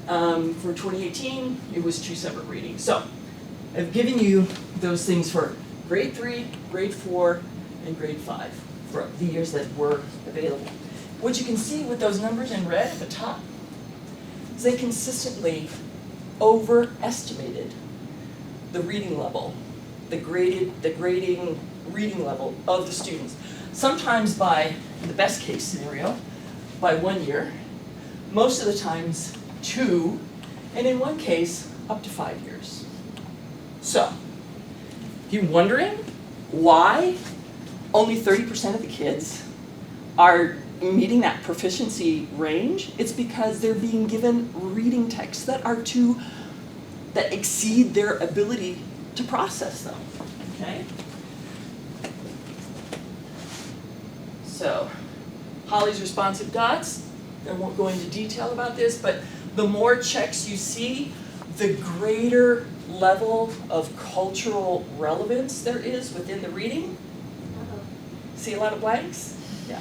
For 2018, it was 2 separate readings. So I've given you those things for grade 3, grade 4, and grade 5 for the years that were available. What you can see with those numbers in red at the top is they consistently overestimated the reading level, the grading reading level of the students. Sometimes by, in the best case scenario, by 1 year, most of the times 2, and in one case, up to 5 years. So, if you're wondering why only 30% of the kids are meeting that proficiency range, it's because they're being given reading texts that exceed their ability to process them, okay? So, Holly's responsive dots, I won't go into detail about this, but the more checks you see, the greater level of cultural relevance there is within the reading. See a lot of blanks? Yeah.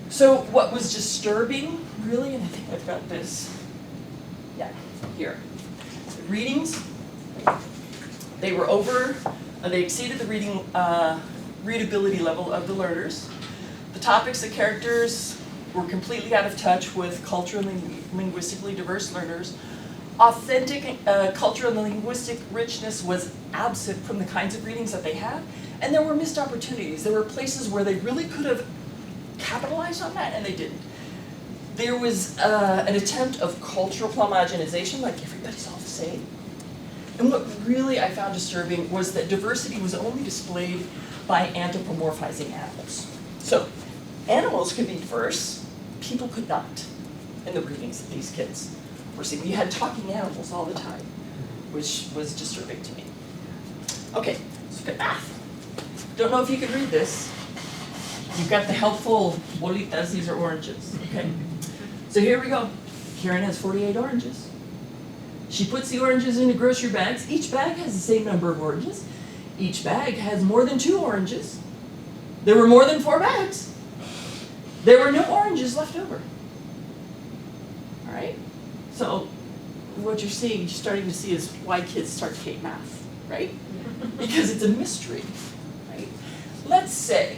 So what was disturbing, really, and I think I've got this, yeah, here. The readings, they were they exceeded the readability level of the learners. The topics, the characters were completely out of touch with culturally and linguistically diverse learners. Authentic cultural and linguistic richness was absent from the kinds of readings that they had, and there were missed opportunities. There were places where they really could have capitalized on that, and they didn't. There was an attempt of cultural homogenization, like everybody's all the same. And what really I found disturbing was that diversity was only displayed by anthropomorphizing animals. So, animals could be diverse, people could not, in the readings that these kids were seeing. You had talking animals all the time, which was disturbing to me. Okay, let's look at math. Don't know if you can read this. You've got the helpful bolitas, these are oranges, okay? So here we go. Karen has 48 oranges. She puts the oranges into grocery bags. Each bag has the same number of oranges. Each bag has more than 2 oranges. There were more than 4 bags. There were no oranges left over. All right? So what you're starting to see is why kids start to hate math, right? Because it's a mystery, right? Let's say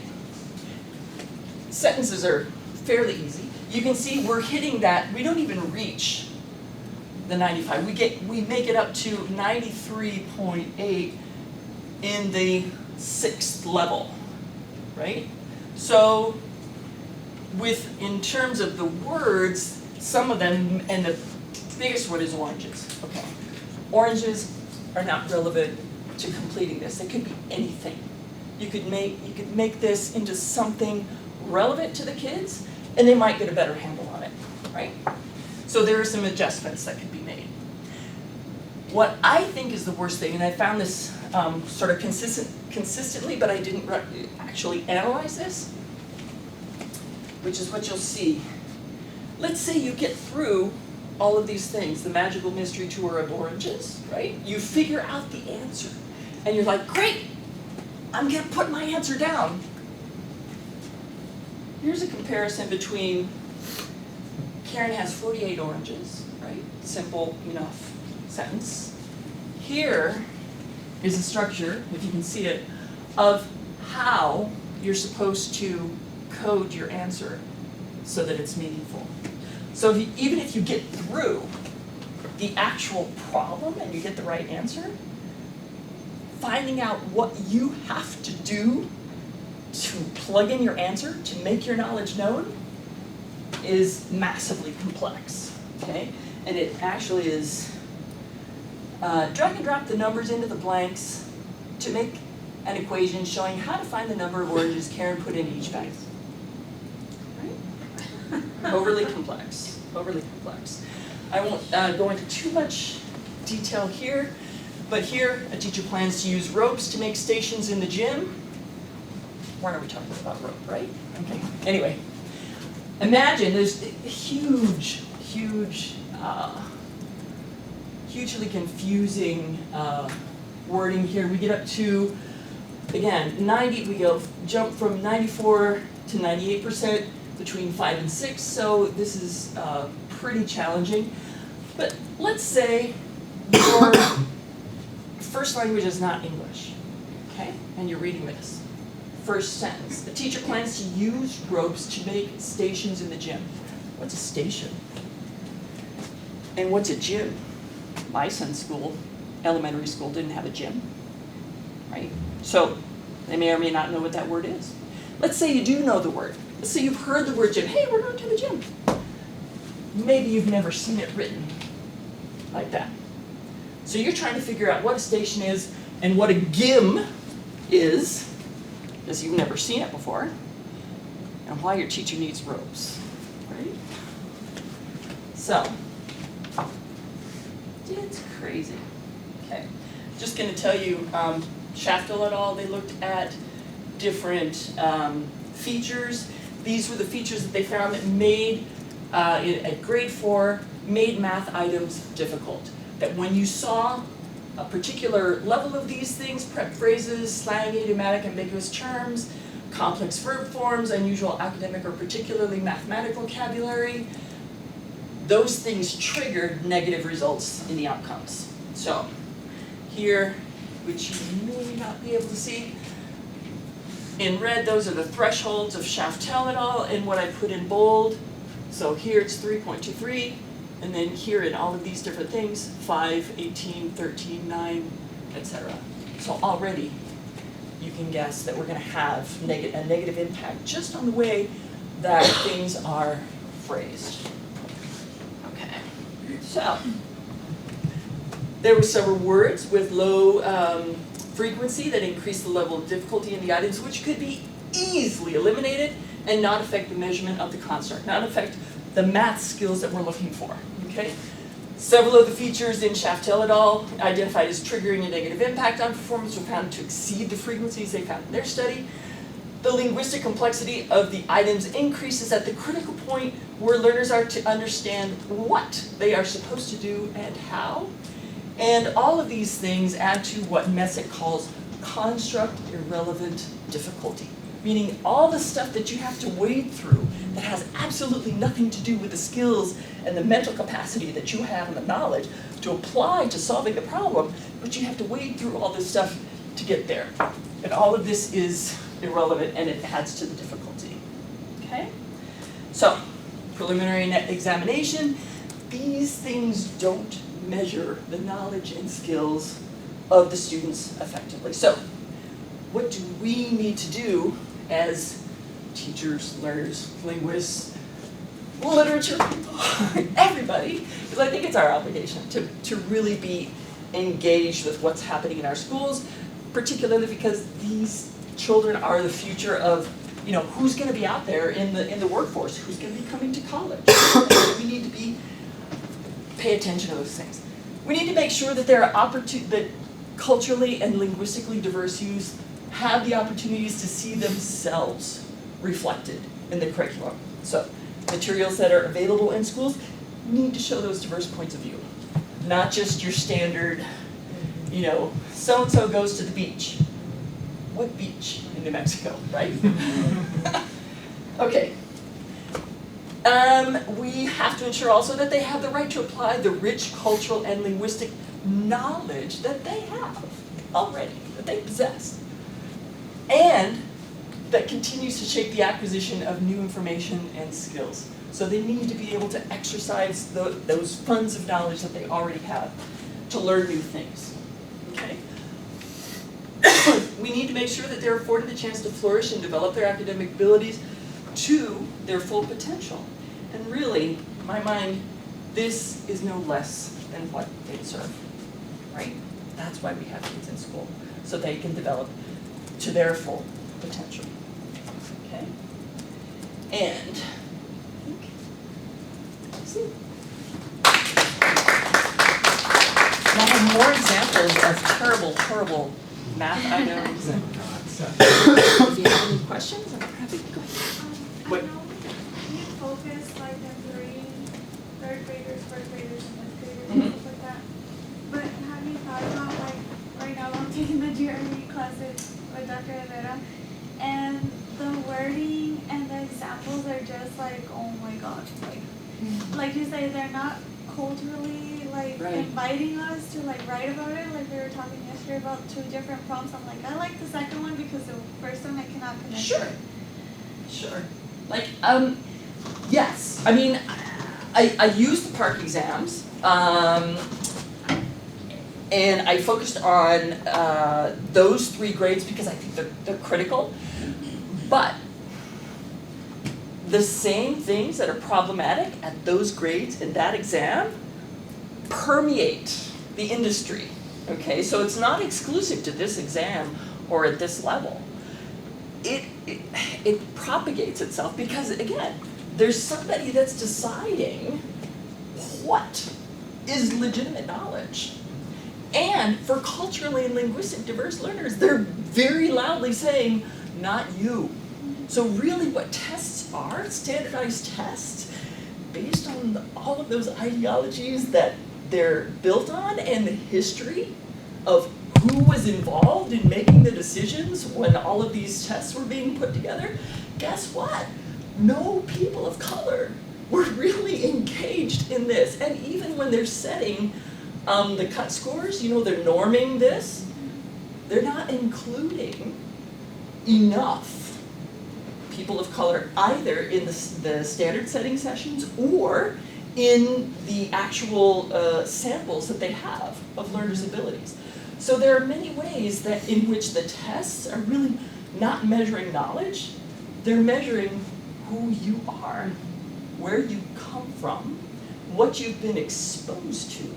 sentences are fairly easy. You can see we're hitting that. We don't even reach the 95. We make it up to 93.8 in the 6th level, right? So in terms of the words, some of them, and the biggest word is oranges. Okay, oranges are not relevant to completing this. It could be anything. You could make this into something relevant to the kids, and they might get a better handle on it, right? So there are some adjustments that could be made. What I think is the worst thing, and I found this sort of consistently, but I didn't actually analyze this, which is what you'll see. Let's say you get through all of these things, the magical mystery tour of oranges, right? You figure out the answer, and you're like, great, I'm gonna put my answer down. Here's a comparison between Karen has 48 oranges, right? Simple enough sentence. Here is a structure, if you can see it, of how you're supposed to code your answer so that it's meaningful. So even if you get through the actual problem and you get the right answer, finding out what you have to do to plug in your answer, to make your knowledge known, is massively complex, okay? And it actually is drag and drop the numbers into the blanks to make an equation showing how to find the number of oranges Karen put into each bag. Right? Overly complex, overly complex. I won't go into too much detail here, but here a teacher plans to use ropes to make stations in the gym. When are we talking about rope, right? Okay, anyway. Imagine there's hugely confusing wording here. We get up to, again, jump from 94 to 98% between 5 and 6, so this is pretty challenging. But let's say your first language is not English, okay? And you're reading this. First sentence, the teacher plans to use ropes to make stations in the gym. What's a station? And what's a gym? My son's school, elementary school, didn't have a gym, right? So they may or may not know what that word is. Let's say you do know the word. Let's say you've heard the word gym. Hey, we're going to the gym. Maybe you've never seen it written like that. So you're trying to figure out what a station is and what a gym is, because you've never seen it before, and why your teacher needs ropes, right? So, it's crazy. Okay, just going to tell you, Shaftel et al., they looked at different features. These were the features that they found that made, at grade 4, made math items difficult. That when you saw a particular level of these things, prep phrases, slang, idiomatic, ambiguous terms, complex verb forms, unusual academic or particularly mathematical vocabulary, those things triggered negative results in the outcomes. So here, which you may not be able to see, in red, those are the thresholds of Shaftel et al. And what I put in bold. So here it's 3.23, and then here in all of these different things, 5, 18, 13, 9, etc. So already you can guess that we're going to have a negative impact just on the way that things are phrased. Okay, so there were several words with low frequency that increased the level of difficulty in the items, which could be easily eliminated and not affect the measurement of the construct, not affect the math skills that we're looking for, okay? Several of the features in Shaftel et al. Identified as triggering a negative impact on performance were found to exceed the frequencies they found in their study. The linguistic complexity of the items increases at the critical point where learners are to understand what they are supposed to do and how. And all of these things add to what Messick calls construct irrelevant difficulty, meaning all the stuff that you have to wade through that has absolutely nothing to do with the skills and the mental capacity that you have and the knowledge to apply to solving the problem, but you have to wade through all this stuff to get there. And all of this is irrelevant and it adds to the difficulty, okay? So, preliminary examination, these things don't measure the knowledge and skills of the students effectively. So, what do we need to do as teachers, learners, linguists, literature, everybody, because I think it's our obligation to really be engaged with what's happening in our schools, particularly because these children are the future of, you know, who's going to be out there in the workforce, who's going to be coming to college. We need to pay attention to those things. We need to make sure that there are that culturally and linguistically diverse youth have the opportunities to see themselves reflected in the curriculum. So materials that are available in schools need to show those diverse points of view, not just your standard, you know, so-and-so goes to the beach. What beach in New Mexico, right? Okay. We have to ensure also that they have the right to apply the rich cultural and linguistic knowledge that they have already, that they possess, and that continues to shape the acquisition of new information and skills. So they need to be able to exercise those funds of knowledge that they already have to learn new things, okay? We need to make sure that they're afforded the chance to flourish and develop their academic abilities to their full potential. And really, in my mind, this is no less than what they deserve, right? That's why we have kids in school, so they can develop to their full potential, okay? And, let's see. And I have more examples of terrible, horrible math items. And if you have any questions, I'm happy to go ahead. I know you focus like on third graders, fourth graders, and fifth graders, and stuff like that. But have you thought about, like, right now I'm taking the GRE classes with Dr. Rivera, and the wording and the examples are just like, oh my god, like you say, they're not culturally like Right. inviting us to like write about it. Like we were talking yesterday about 2 different prompts. I'm like, I like the second one because the first one I cannot connect. Sure. Sure. Like, yes. I mean, I used the PARCC exams, and I focused on those 3 grades because I think they're critical. But the same things that are problematic at those grades in that exam permeate the industry. Okay, so it's not exclusive to this exam or at this level. It propagates itself because, again, there's somebody that's deciding what is legitimate knowledge. And for culturally and linguistic diverse learners, they're very loudly saying, not you. So really what tests are, standardized tests, based on all of those ideologies that they're built on and the history of who was involved in making the decisions when all of these tests were being put together, guess what? No people of color were really engaged in this. And even when they're setting the cut scores, you know, they're norming this, they're not including enough people of color either in the standard setting sessions or in the actual samples that they have of learners' abilities. So there are many ways that in which the tests are really not measuring knowledge, they're measuring who you are, where you come from, what you've been exposed to,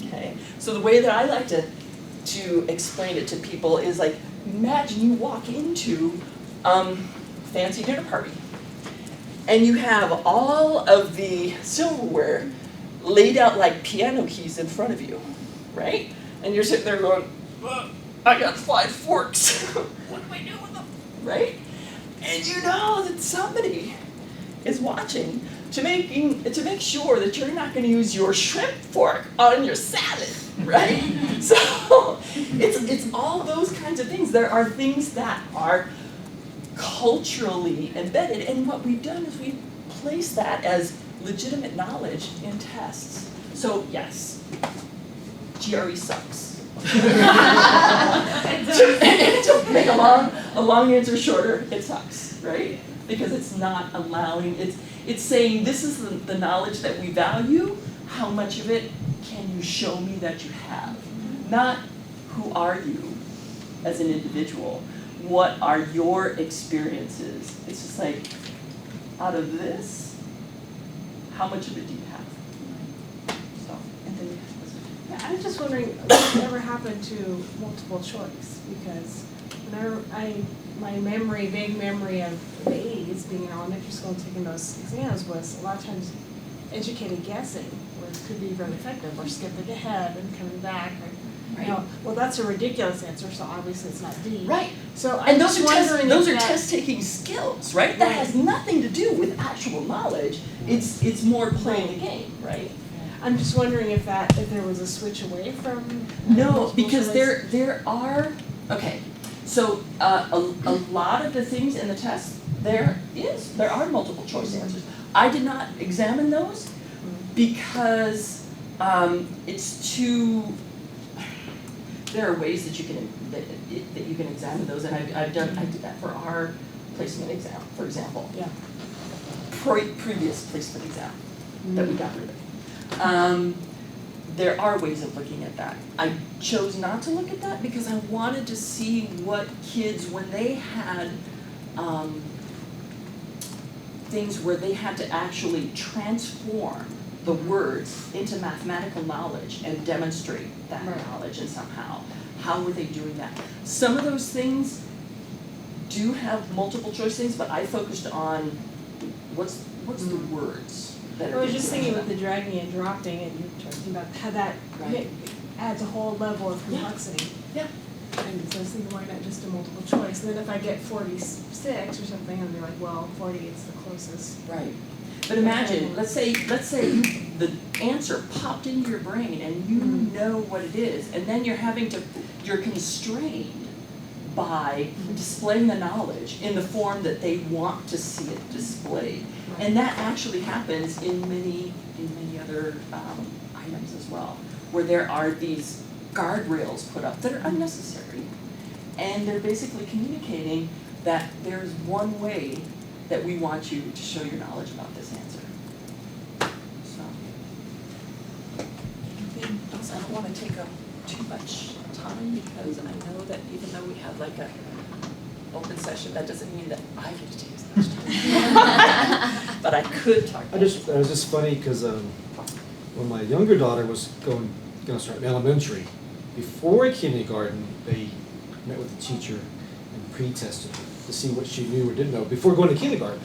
okay? So the way that I like to explain it to people is like, imagine you walk into fancy dinner party, and you have all of the silverware laid out like piano keys in front of you, right? And you're sitting there going, I got 5 forks. What do I do with them? Right? And you know that somebody is watching to make sure that you're not going to use your shrimp fork on your salad, right? So it's all those kinds of things. There are things that are culturally embedded, and what we've done is we've placed that as legitimate knowledge in tests. So yes, GRE sucks. To make a long answer shorter, it sucks, right? Because it's not allowing, it's saying this is the knowledge that we value, how much of it can you show me that you have? Not who are you as an individual, what are your experiences? It's just like, out of this, how much of it do you have? So, and then Yeah, I'm just wondering, what ever happened to multiple choice? Because whenever my memory, vague memory of the 80s, being in elementary school and taking those exams, was a lot of times educated guessing, which could be very effective, or skipping ahead and coming back. Or, you know, well, that's a ridiculous answer, so obviously it's not D. right. So I'm And those just wondering those if are that- test-taking skills, right? That has nothing to do with actual knowledge. It's more playing the game, right? I'm just wondering if there was a switch away from No, multiple because choice. there are, okay, so a lot of the things in the test, there are multiple choice answers. I did not examine those because it's too, there are ways that you can examine those, and I did that for our placement exam, for example. Yeah. Previous placement exam that we got rid of. There are ways of looking at that. I chose not to look at that because I wanted to see what kids, when they had things where they had to actually transform the words into mathematical knowledge and demonstrate that knowledge, and somehow, how were they doing that? Some of those things do have multiple choice things, but I focused on what's the words that are. I was just thinking with the dragging and dropping, and you were talking about how that adds a whole level of complexity. Yeah. And so I was thinking, why not just a multiple choice? And then if I get 46 or something, I'll be like, well, 40 is the closest. Right. But imagine, let's say the answer popped into your brain and you know what it is, and then you're constrained by displaying the knowledge in the form that they want to see it displayed. And that actually happens in many other items as well, where there are these guardrails put up that are unnecessary. And they're basically communicating that there's one way that we want you to show your knowledge about this answer. So, anything else? I don't want to take up too much time because I know that even though we have like a open session, that doesn't mean that I get to take as much time. But I could talk. It was just funny because when my younger daughter was going to start elementary, before kindergarten, they met with the teacher and pre-tested her to see what she knew or didn't know before going to kindergarten.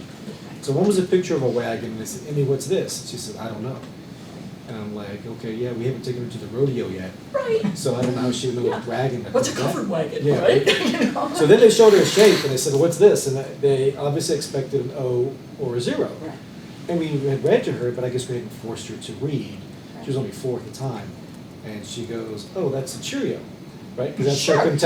So one was a picture of a wagon, and they said, "Emmy, what's this?" And she said, "I don't know." And I'm like, "Okay, yeah, we haven't taken her to the rodeo yet, Right. so I don't know how she would know what wagon." What's a covered wagon, Yeah. right? You know? So then they showed her a shape, and they said, "What's this?" And they obviously expected an O or a 0. Right. And we had read to her, but I guess we hadn't forced her to read. She was only 4 at the time. And she goes, "Oh, that's a Cheerio," right? Because that's Sure. her